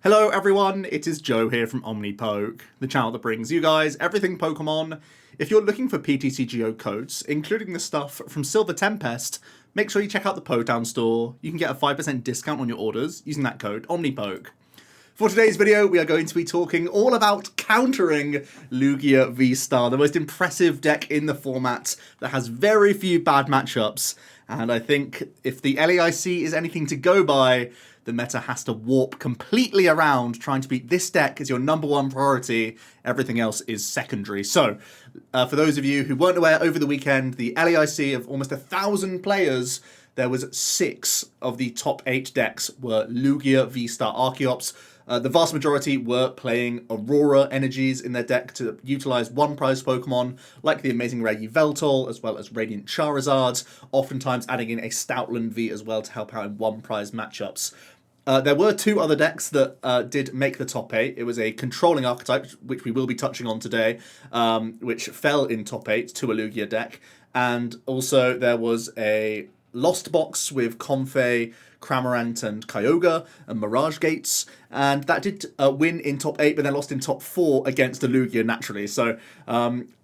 Hello everyone, it is Joe here from OmniPoke, the channel that brings you guys everything Pokemon. If you're looking for PTCGO codes, including the stuff from Silver Tempest, make sure you check out the Potown store. You can get a 5% discount on your orders using that code, OmniPoke. For today's video, we are going to be talking all about countering Lugia V-Star, the most impressive deck in the format that has very few bad matchups. And I think if the LAIC is anything to go by, the meta has to warp completely around trying to beat this deck as your number one priority. Everything else is secondary. So, for those of you who weren't aware, over the weekend, the LAIC of almost 1,000 players, there was 6 of the top 8 decks were Lugia V-Star Archeops. The vast majority were playing Aurora energies in their deck to utilize one prize Pokemon, like the amazing rare Yveltal, as well as Radiant Charizard, oftentimes adding in a Stoutland V as well to help out in one prize matchups. There were 2 other decks that did make the top 8. It was a controlling archetype, which we will be touching on today, which fell in top 8 to a Lugia deck. And also there was a Lost Box with Comfey, Cramorant and Kyogre and Mirage Gates, and that did win in top 8 but then lost in top 4 against the Lugia naturally. So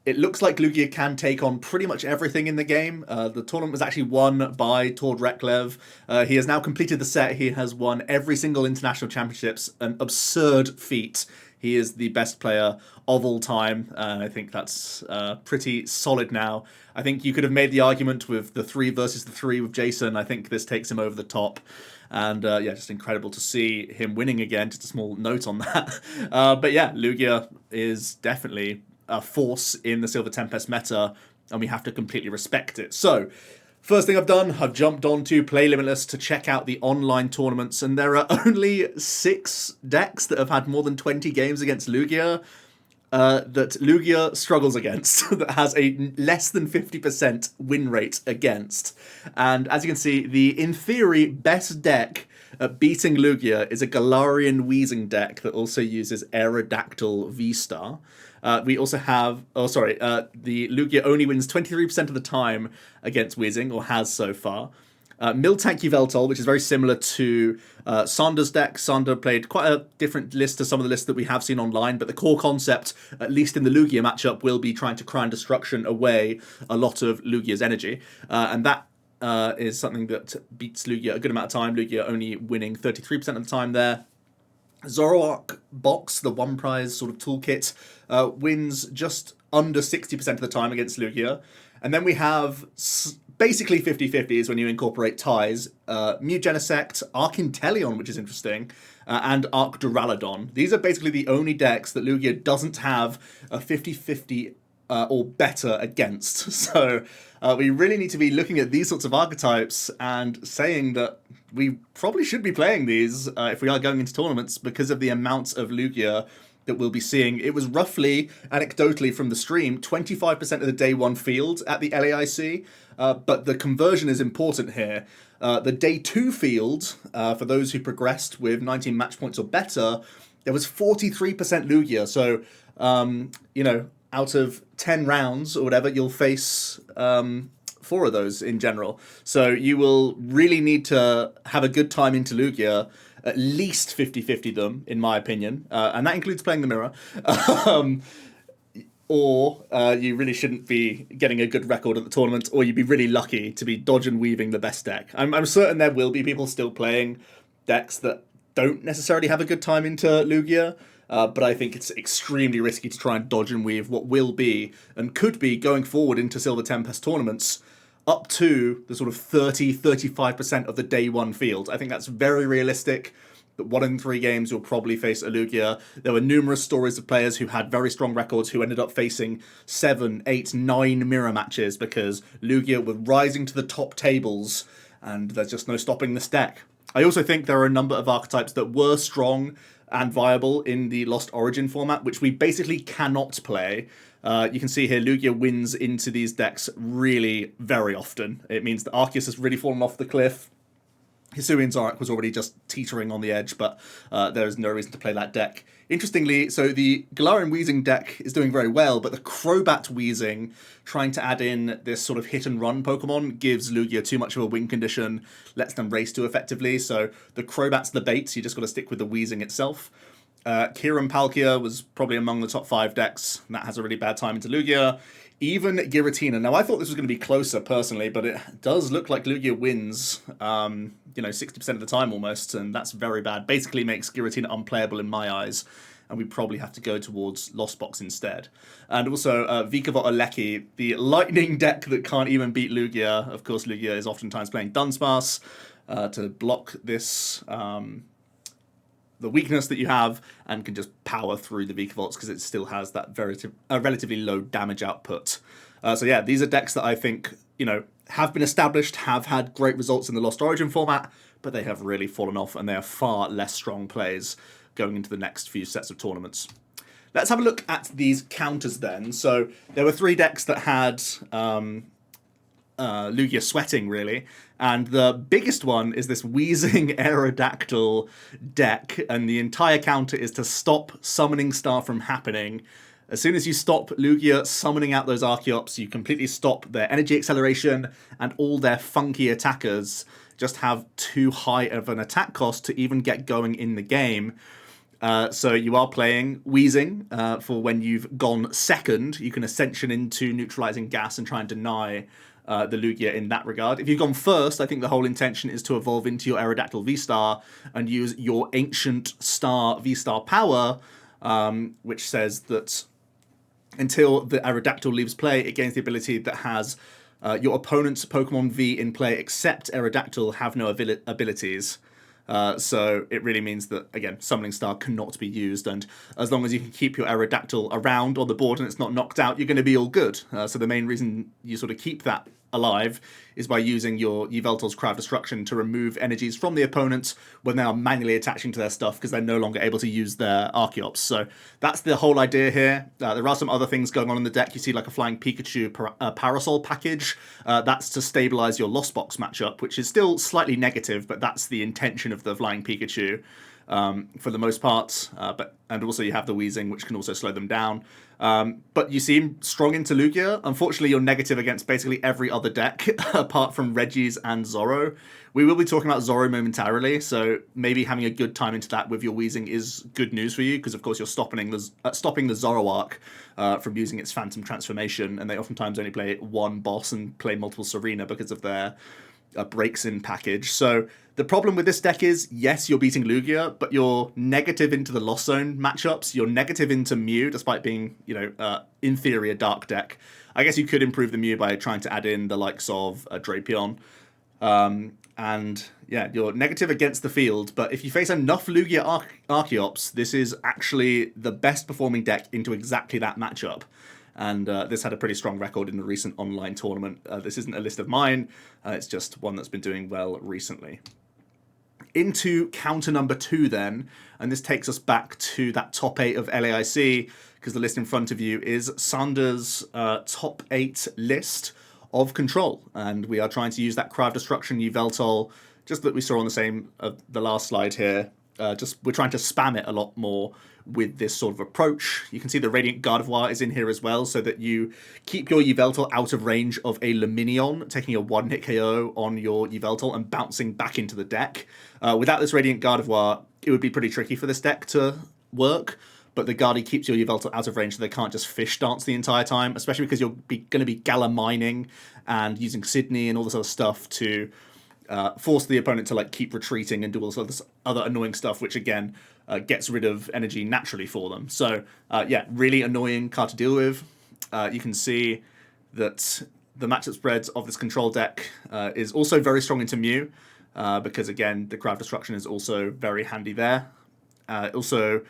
it looks like Lugia can take on pretty much everything in the game. The tournament was actually won by Tord Reklev. He has now completed the set. He has won every single international championships, an absurd feat. He is the best player of all time, and I think that's pretty solid now. I think you could have made the argument with the 3 versus the 3 with Jason. I think this takes him over the top. And yeah, just incredible to see him winning again. Just a small note on that. But yeah, Lugia is definitely a force in the Silver Tempest meta, and we have to completely respect it. So, first thing I've done, I've jumped onto Play Limitless to check out the online tournaments, and there are only 6 decks that have had more than 20 games against Lugia that Lugia struggles against, that has a less than 50% win rate against. And as you can see, the, in theory, best deck at beating Lugia is a Galarian Weezing deck that also uses Aerodactyl V-Star. We also have, the Lugia only wins 23% of the time against Weezing, or has so far. Miltank Yveltal, which is very similar to Sander's deck. Sander played quite a different list to some of the lists that we have seen online, but the core concept, at least in the Lugia matchup, will be trying to cry and destruction away a lot of Lugia's energy. And that is something that beats Lugia a good amount of time. Lugia only winning 33% of the time there. Zoroark Box, the one prize sort of toolkit, wins just under 60% of the time against Lugia. And then we have basically 50-50s when you incorporate ties. Mugenisect, Arcinteleon, which is interesting, and Arc Duraludon. These are basically the only decks that Lugia doesn't have a 50-50 or better against. So we really need to be looking at these sorts of archetypes and saying that we probably should be playing these if we are going into tournaments, because of the amount of Lugia that we'll be seeing. It was roughly, anecdotally from the stream, 25% of the day 1 field at the LAIC, but the conversion is important here. The day 2 field, for those who progressed with 19 match points or better, there was 43% Lugia. So, you know, out of 10 rounds or whatever, you'll face 4 of those in general. So you will really need to have a good time into Lugia, at least 50-50 them, in my opinion. And that includes playing the mirror. Or you really shouldn't be getting a good record at the tournament, or you'd be really lucky to be dodge and weaving the best deck. I'm certain there will be people still playing decks that don't necessarily have a good time into Lugia, but I think it's extremely risky to try and dodge and weave what will be, and could be, going forward into Silver Tempest tournaments, up to the sort of 30-35% of the day 1 field. I think that's very realistic. That 1 in 3 games you'll probably face a Lugia. There were numerous stories of players who had very strong records who ended up facing 7, 8, 9 mirror matches because Lugia were rising to the top tables, and there's just no stopping this deck. I also think there are a number of archetypes that were strong and viable in the Lost Origin format, which we basically cannot play. You can see here Lugia wins into these decks really very often. It means that Arceus has really fallen off the cliff. Hisuian Zorak was already just teetering on the edge, but there is no reason to play that deck. Interestingly, so the Galarian Weezing deck is doing very well, but the Crobat Weezing, trying to add in this sort of hit-and-run Pokemon, gives Lugia too much of a win condition, lets them race too effectively, so the Crobat's the bait, so you just got to stick with the Weezing itself. Kieran Palkia was probably among the top 5 decks, and that has a really bad time into Lugia. Even Giratina. Now, I thought this was going to be closer, personally, but it does look like Lugia wins, 60% of the time almost, and that's very bad. Basically makes Giratina unplayable in my eyes, and we probably have to go towards Lost Box instead. And also, Vikavolt Alecki, the lightning deck that can't even beat Lugia. Of course, Lugia is oftentimes playing Dunsparce to block this... the weakness that you have, and can just power through the Vikavolts because it still has that relatively low damage output. So yeah, these are decks that I think, have been established, have had great results in the Lost Origin format, but they have really fallen off, and they are far less strong plays going into the next few sets of tournaments. Let's have a look at these counters then. So there were 3 decks that had Lugia sweating, really. And the biggest one is this Weezing Aerodactyl deck, and the entire counter is to stop Summoning Star from happening. As soon as you stop Lugia summoning out those Archeops, you completely stop their energy acceleration, and all their funky attackers just have too high of an attack cost to even get going in the game. So you are playing Weezing for when you've gone second. You can Ascension into Neutralizing Gas and try and deny the Lugia in that regard. If you've gone first, I think the whole intention is to evolve into your Aerodactyl V-Star and use your Ancient Star V-Star power, which says that until the Aerodactyl leaves play, it gains the ability that has your opponent's Pokemon V in play except Aerodactyl have no abilities. So it really means that, again, Summoning Star cannot be used, and as long as you can keep your Aerodactyl around on the board and it's not knocked out, you're going to be all good. So the main reason you sort of keep that alive is by using your Yveltal's Cry of Destruction to remove energies from the opponent when they are manually attaching to their stuff because they're no longer able to use their Archeops. So that's the whole idea here. There are some other things going on in the deck. You see like a Flying Pikachu Parasol package. That's to stabilize your Lost Box matchup, which is still slightly negative, but that's the intention of the Flying Pikachu. For the most part, and also you have the Weezing, which can also slow them down. But you seem strong into Lugia. Unfortunately, you're negative against basically every other deck, apart from Reggie's and Zorro. We will be talking about Zorro momentarily, so maybe having a good time into that with your Weezing is good news for you, because of course you're stopping the Zoroark from using its Phantom Transformation, and they oftentimes only play one boss and play multiple Serena because of their breaks in package. So the problem with this deck is, yes, you're beating Lugia, but you're negative into the Lost Zone matchups. You're negative into Mew, despite being, in theory, a dark deck. I guess you could improve the Mew by trying to add in the likes of Drapion. And yeah, you're negative against the field, but if you face enough Lugia Archeops, this is actually the best performing deck into exactly that matchup. And this had a pretty strong record in the recent online tournament. This isn't a list of mine, it's just one that's been doing well recently. Into counter number 2 then, and this takes us back to that top 8 of LAIC, because the list in front of you is Sanders' top 8 list of control, and we are trying to use that Cry of Destruction Yveltal, just that we saw on the last slide here. We're trying to spam it a lot more with this sort of approach. You can see the Radiant Gardevoir is in here as well, so that you keep your Yveltal out of range of a Luminion, taking a 1-hit KO on your Yveltal and bouncing back into the deck. Without this Radiant Gardevoir, it would be pretty tricky for this deck to work, but the Guardy keeps your Yveltal out of range so they can't just fish dance the entire time, especially because you're going to be Gala mining and using Sydney and all this other stuff to force the opponent to keep retreating and do all this other annoying stuff, which again gets rid of energy naturally for them. So yeah, really annoying card to deal with. You can see that the matchup spreads of this control deck is also very strong into Mew, because again, the Cry of Destruction is also very handy there. Also,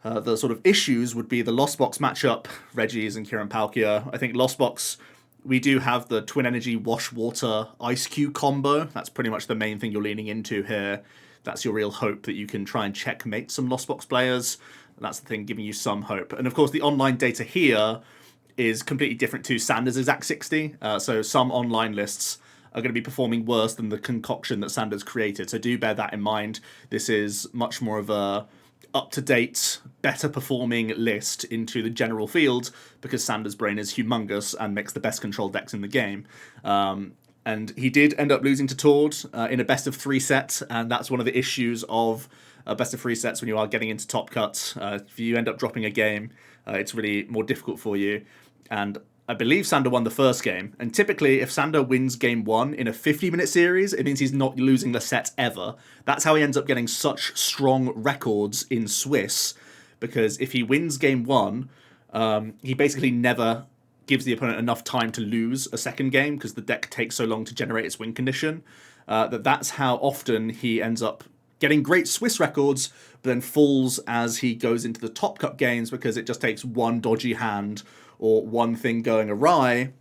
the sort of issues would be the Lost Box matchup, Reggie's and Kieran Palkia. I think Lost Box, we do have the Twin Energy Wash Water Ice Cube combo. That's pretty much the main thing you're leaning into here. That's your real hope that you can try and checkmate some Lost Box players. And that's the thing giving you some hope. And of course, the online data here is completely different to Sanders' Exact 60. So some online lists are going to be performing worse than the concoction that Sander's created. So do bear that in mind. This is much more of a up-to-date, better performing list into the general field because Sander's brain is humongous and makes the best controlled decks in the game. And he did end up losing to Tord in a best of 3 set, and that's one of the issues of best of 3 sets when you are getting into top cuts. If you end up dropping a game, it's really more difficult for you. And I believe Sander won the first game, and typically if Sander wins game 1 in a 50-minute series, it means he's not losing the set ever. That's how he ends up getting such strong records in Swiss, because if he wins game 1, he basically never gives the opponent enough time to lose a second game because the deck takes so long to generate its win condition. That's how often he ends up getting great Swiss records, but then falls as he goes into the top cut games because it just takes one dodgy hand or one thing going awry,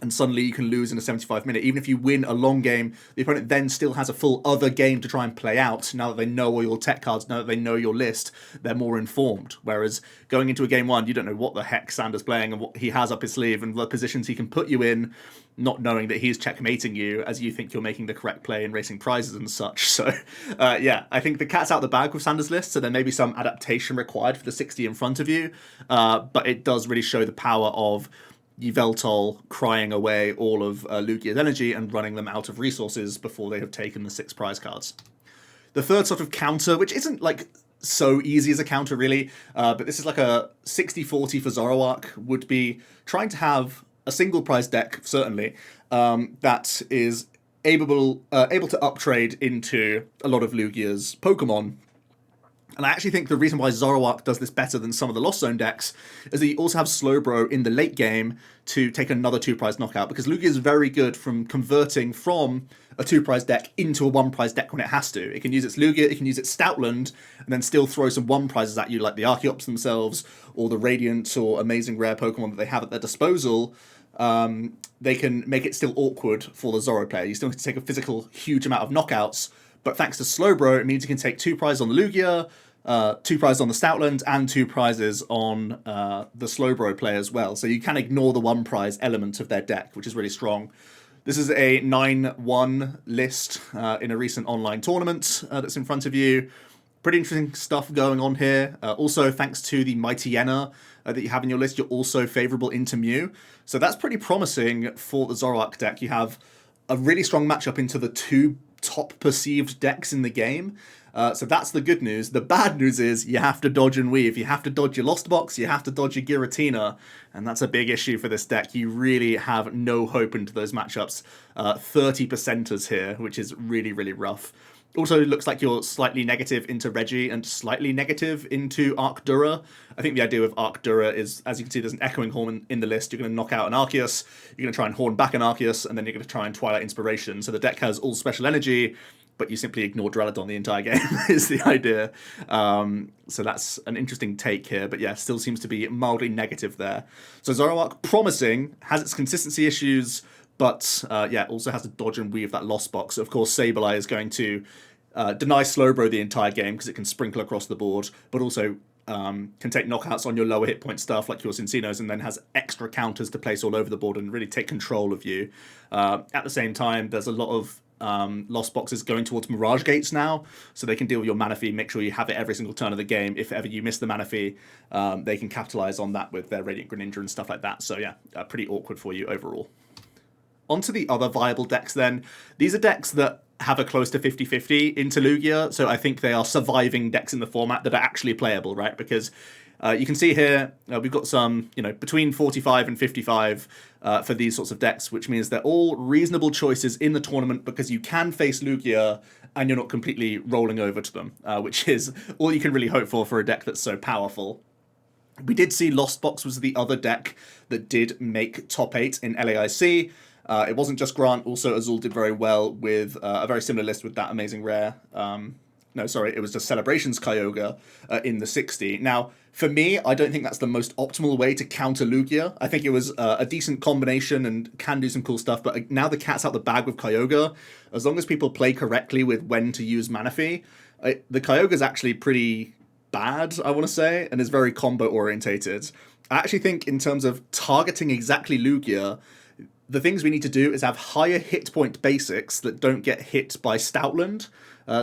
and suddenly you can lose in a 75-minute. Even if you win a long game, the opponent then still has a full other game to try and play out. Now that they know all your tech cards, now that they know your list, they're more informed. Whereas going into a game 1, you don't know what the heck Sander's playing and what he has up his sleeve and the positions he can put you in, not knowing that he's checkmating you as you think you're making the correct play and racing prizes and such. So, yeah, I think the cat's out the bag with Sander's list, so there may be some adaptation required for the 60 in front of you, but it does really show the power of Yveltal crying away all of Lugia's energy and running them out of resources before they have taken the 6 prize cards. The third sort of counter, which isn't like so easy as a counter really, but this is like a 60-40 for Zoroark, would be trying to have a single prize deck, certainly, that is able to uptrade into a lot of Lugia's Pokemon. And I actually think the reason why Zoroark does this better than some of the Lost Zone decks is that you also have Slowbro in the late game to take another 2-prize knockout, because Lugia is very good from converting from a 2-prize deck into a 1-prize deck when it has to. It can use its Lugia, it can use its Stoutland, and then still throw some 1-prizes at you, like the Archeops themselves, or the Radiant or amazing rare Pokemon that they have at their disposal. They can make it still awkward for the Zoro player. You still have to take a physical huge amount of knockouts, but thanks to Slowbro, it means you can take 2 prizes on the Lugia, 2 prizes on the Stoutland, and 2 prizes on the Slowbro player as well. So you can ignore the 1-prize element of their deck, which is really strong. This is a 9-1 list in a recent online tournament that's in front of you. Pretty interesting stuff going on here. Also, thanks to the Mighty Yenna that you have in your list, you're also favourable into Mew. So that's pretty promising for the Zoroark deck. You have a really strong matchup into the 2 top perceived decks in the game. So that's the good news. The bad news is you have to dodge and weave. You have to dodge your Lost Box, you have to dodge your Giratina, and that's a big issue for this deck. You really have no hope into those matchups. 30%ers here, which is really, really rough. Also, looks like you're slightly negative into Reggie and slightly negative into Arcdura. I think the idea with Arcdura is, as you can see, there's an Echoing Horn in the list. You're going to knock out an Arceus, you're going to try and horn back an Arceus, and then you're going to try and Twilight Inspiration. So the deck has all special energy, but you simply ignore Duraludon the entire game, is the idea. So that's an interesting take here, but yeah, still seems to be mildly negative there. So Zoroark, promising, has its consistency issues, but yeah, also has to dodge and weave that Lost Box. Of course, Sableye is going to deny Slowbro the entire game because it can sprinkle across the board, but also can take knockouts on your lower hit point stuff like your Cinccino's, and then has extra counters to place all over the board and really take control of you. At the same time, there's a lot of Lost Boxes going towards Mirage Gates now, so they can deal with your Manaphy, make sure you have it every single turn of the game. If ever you miss the Manaphy, they can capitalize on that with their Radiant Greninja and stuff like that. So yeah, pretty awkward for you overall. On to the other viable decks then. These are decks that have a close to 50-50 into Lugia, so I think they are surviving decks in the format that are actually playable, right? Because you can see here, we've got some, between 45 and 55 for these sorts of decks, which means they're all reasonable choices in the tournament because you can face Lugia and you're not completely rolling over to them, which is all you can really hope for a deck that's so powerful. We did see Lost Box was the other deck that did make top 8 in LAIC. It wasn't just Grant, also Azul did very well with a very similar list with that amazing rare. No, sorry, it was just Celebrations Kyogre in the 60. Now, for me, I don't think that's the most optimal way to counter Lugia. I think it was a decent combination and can do some cool stuff, but now the cat's out the bag with Kyogre. As long as people play correctly with when to use Manaphy, the Kyogre's actually pretty bad, I want to say, and is very combo orientated. I actually think in terms of targeting exactly Lugia, the things we need to do is have higher hit point basics that don't get hit by Stoutland.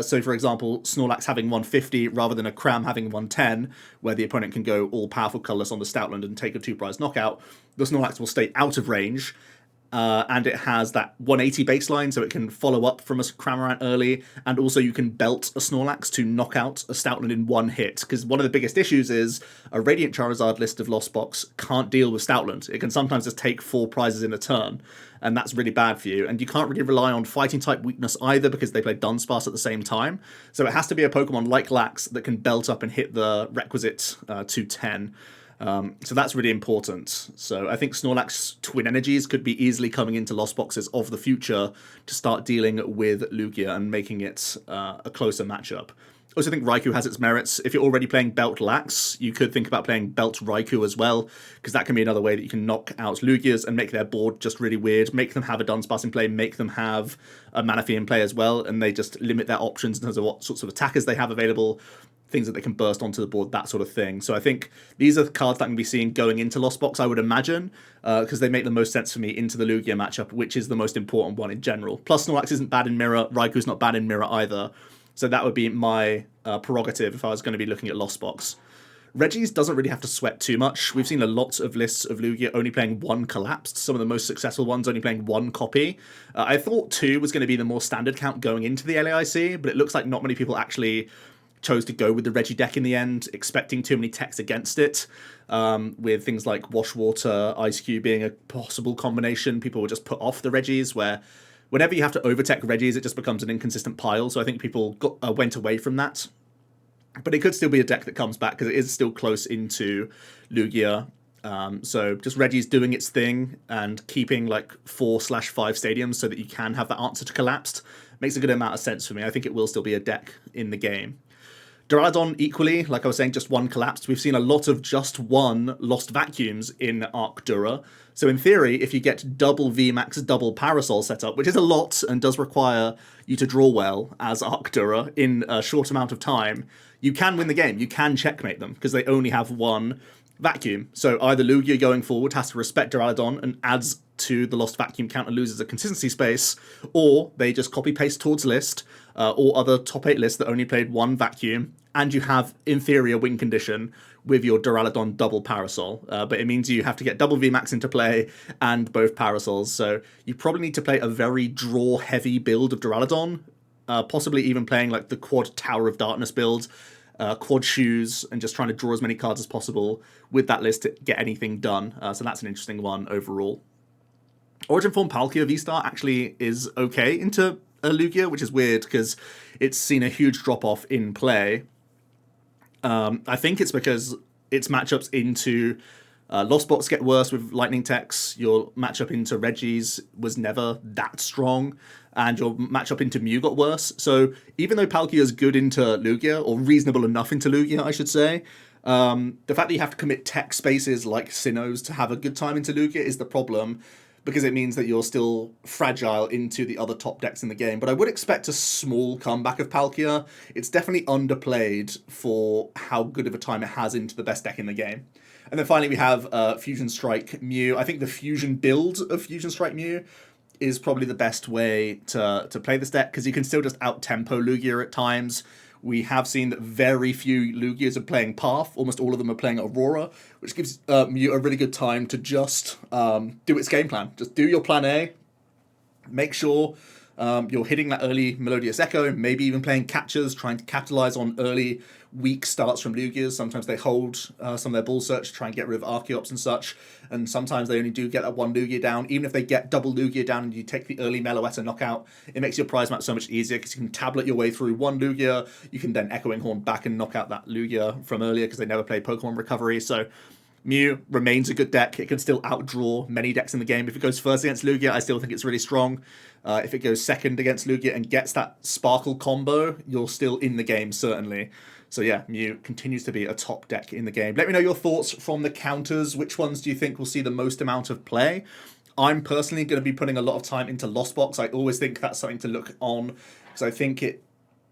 So, for example, Snorlax having 150 rather than a Cram having 110, where the opponent can go all powerful colorless on the Stoutland and take a 2-prize knockout. The Snorlax will stay out of range. And it has that 180 baseline, so it can follow up from a Cramorant early, and also you can belt a Snorlax to knock out a Stoutland in one hit, because one of the biggest issues is a Radiant Charizard list of Lost Box can't deal with Stoutland. It can sometimes just take 4 prizes in a turn, and that's really bad for you, and you can't really rely on Fighting-type weakness either, because they play Dunsparce at the same time, so it has to be a Pokemon like Lax that can belt up and hit the requisite 210. So that's really important. So I think Snorlax Twin Energies could be easily coming into Lost Boxes of the future to start dealing with Lugia and making it a closer matchup. I also think Raikou has its merits. If you're already playing Belt Lax, you could think about playing Belt Raikou as well, because that can be another way that you can knock out Lugias and make their board just really weird, make them have a Dunsparce in play, make them have a Manaphy in play as well, and they just limit their options in terms of what sorts of attackers they have available, things that they can burst onto the board, that sort of thing. So I think these are the cards that I'm going to be seeing going into Lost Box, I would imagine, because they make the most sense for me into the Lugia matchup, which is the most important one in general. Plus, Snorlax isn't bad in Mirror, Raikou's not bad in Mirror either, so that would be my prerogative if I was going to be looking at Lost Box. Reggie's doesn't really have to sweat too much. We've seen a lot of lists of Lugia only playing 1 Collapsed, some of the most successful ones only playing 1 copy. I thought 2 was going to be the more standard count going into the LAIC, but it looks like not many people actually chose to go with the Reggie deck in the end, expecting too many techs against it, with things like Washwater, Ice Cube being a possible combination. People will just put off the Reggies, where whenever you have to overtech Reggies, it just becomes an inconsistent pile, so I think people went away from that. But it could still be a deck that comes back, because it is still close into Lugia. So just Reggie's doing its thing and keeping like 4/5 stadiums so that you can have that answer to Collapsed makes a good amount of sense for me. I think it will still be a deck in the game. Duraludon equally, like I was saying, just 1 Collapsed. We've seen a lot of just 1 Lost Vacuums in Arc Dura. So in theory, if you get double VMAX, double Parasol setup, which is a lot and does require you to draw well as Arc Dura in a short amount of time, you can win the game. You can checkmate them, because they only have 1 Vacuum. So either Lugia going forward has to respect Duraludon and adds to the Lost Vacuum count and loses a consistency space, or they just copy-paste towards list, or other top 8 lists that only played 1 Vacuum, and you have inferior win condition with your Duraludon double Parasol. But it means you have to get double VMAX into play and both Parasols, so you probably need to play a very draw-heavy build of Duraludon, possibly even playing like the quad Tower of Darkness build, quad Shoes, and just trying to draw as many cards as possible with that list to get anything done. So that's an interesting one overall. Origin Form Palkia V-Star actually is okay into Lugia, which is weird because it's seen a huge drop-off in play. I think it's because its matchups into Lost Box get worse with Lightning Techs, your matchup into Reggie's was never that strong, and your matchup into Mew got worse. So even though Palkia is good into Lugia, or reasonable enough into Lugia, I should say, the fact that you have to commit tech spaces like Sinnoh's to have a good time into Lugia is the problem, because it means that you're still fragile into the other top decks in the game. But I would expect a small comeback of Palkia. It's definitely underplayed for how good of a time it has into the best deck in the game. And then finally we have Fusion Strike Mew. I think the Fusion build of Fusion Strike Mew is probably the best way to play this deck, because you can still just out-tempo Lugia at times. We have seen that very few Lugias are playing Path. Almost all of them are playing Aurora, which gives Mew a really good time to just do its game plan. Just do your plan A. Make sure you're hitting that early Melodious Echo, maybe even playing catchers, trying to capitalize on early weak starts from Lugias. Sometimes they hold some of their Bull Search to try and get rid of Archeops and such, and sometimes they only do get that 1 Lugia down. Even if they get double Lugia down and you take the early Meloetta knockout, it makes your prize match so much easier, because you can tablet your way through 1 Lugia, you can then Echoing Horn back and knock out that Lugia from earlier, because they never played Pokemon Recovery. So Mew remains a good deck. It can still outdraw many decks in the game. If it goes first against Lugia, I still think it's really strong. If it goes second against Lugia and gets that Sparkle combo, you're still in the game, certainly. So yeah, Mew continues to be a top deck in the game. Let me know your thoughts from the counters. Which ones do you think will see the most amount of play? I'm personally going to be putting a lot of time into Lost Box. I always think that's something to look on, because I think it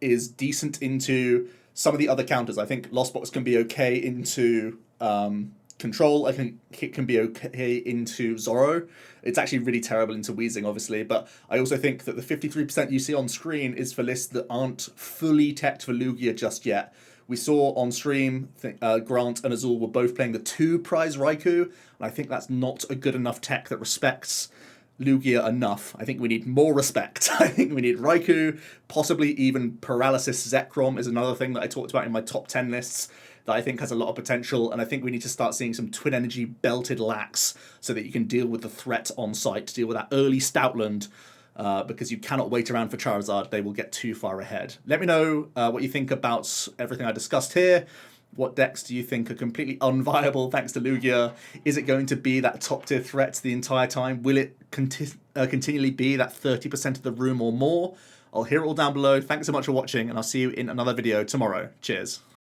is decent into some of the other counters. I think Lost Box can be okay into Control, I think it can be okay into Zorro. It's actually really terrible into Weezing, obviously, but I also think that the 53% you see on screen is for lists that aren't fully teched for Lugia just yet. We saw on stream, Grant and Azul were both playing the 2-prize Raikou, and I think that's not a good enough tech that respects Lugia enough. I think we need more respect. I think we need Raikou, possibly even Paralysis Zekrom is another thing that I talked about in my top 10 lists that I think has a lot of potential, and I think we need to start seeing some Twin Energy belted lax so that you can deal with the threat on site, to deal with that early Stoutland, because you cannot wait around for Charizard. They will get too far ahead. Let me know what you think about everything I discussed here. What decks do you think are completely unviable thanks to Lugia? Is it going to be that top tier threat the entire time? Will it continually be that 30% of the room or more? I'll hear it all down below. Thanks so much for watching, and I'll see you in another video tomorrow. Cheers.